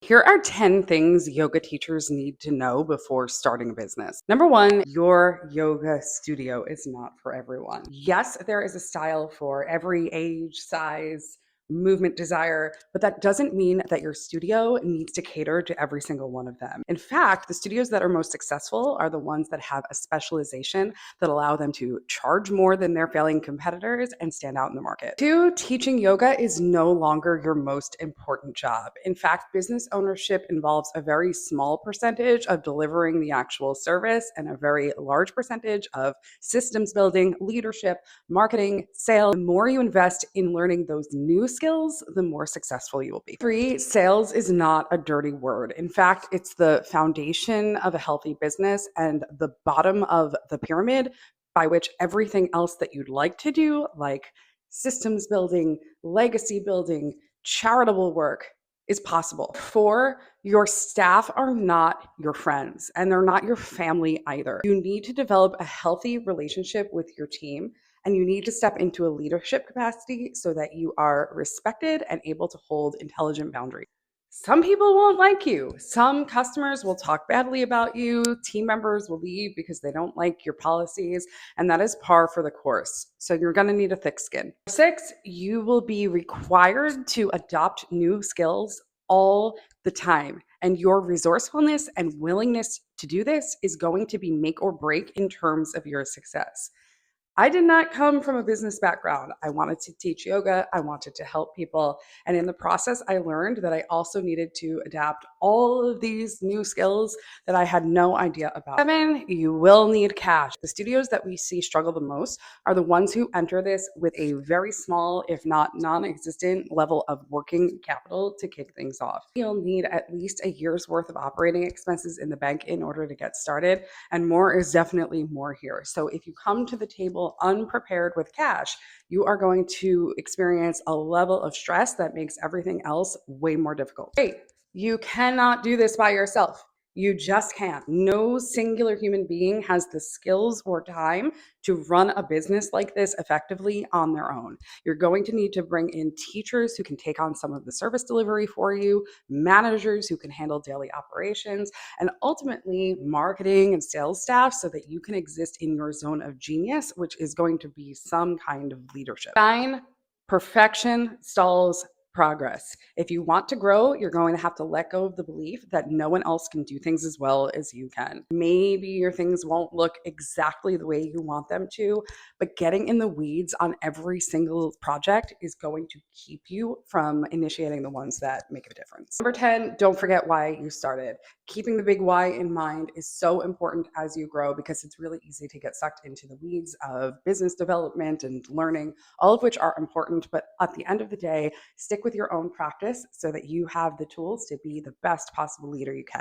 Here are 10 things yoga teachers need to know before starting a business. Number one, your yoga studio is not for everyone. Yes, there is a style for every age, size, movement, desire, but that doesn't mean that your studio needs to cater to every single one of them. In fact, the studios that are most successful are the ones that have a specialization that allow them to charge more than their failing competitors and stand out in the market. Two, teaching yoga is no longer your most important job. In fact, business ownership involves a very small percentage of delivering the actual service and a very large percentage of systems building, leadership, marketing, sales. The more you invest in learning those new skills, the more successful you will be. Three, sales is not a dirty word. In fact, it's the foundation of a healthy business and the bottom of the pyramid by which everything else that you'd like to do, like systems building, legacy building, charitable work, is possible. Four, your staff are not your friends and they're not your family either. You need to develop a healthy relationship with your team and you need to step into a leadership capacity so that you are respected and able to hold intelligent boundaries. Some people won't like you. Some customers will talk badly about you. Team members will leave because they don't like your policies, and that is par for the course. So you're going to need a thick skin. Six, you will be required to adopt new skills all the time. And your resourcefulness and willingness to do this is going to be make or break in terms of your success. I did not come from a business background. I wanted to teach yoga. I wanted to help people. And in the process, I learned that I also needed to adapt all of these new skills that I had no idea about. Seven, you will need cash. The studios that we see struggle the most are the ones who enter this with a very small, if not non existent, level of working capital to kick things off. You'll need at least a year's worth of operating expenses in the bank in order to get started. And more is definitely more here. So if you come to the table unprepared with cash, you are going to experience a level of stress that makes everything else way more difficult. Hey, you cannot do this by yourself. You just can't. No singular human being has the skills or time to run a business like this effectively on their own. You're going to need to bring in teachers who can take on some of the service delivery for you, managers who can handle daily operations, and ultimately marketing and sales staff so that you can exist in your zone of genius, which is going to be some kind of leadership. Nine, perfection stalls progress. If you want to grow, you're going to have to let go of the belief that no one else can do things as well as you can. Maybe your things won't look exactly the way you want them to, but getting in the weeds on every single project is going to keep you from initiating the ones that make a difference. Number 10, don't forget why you started. Keeping the big why in mind is so important as you grow because it's really easy to get sucked into the weeds of business development and learning, all of which are important. But at the end of the day, stick with your own practice so that you have the tools to be the best possible leader you can.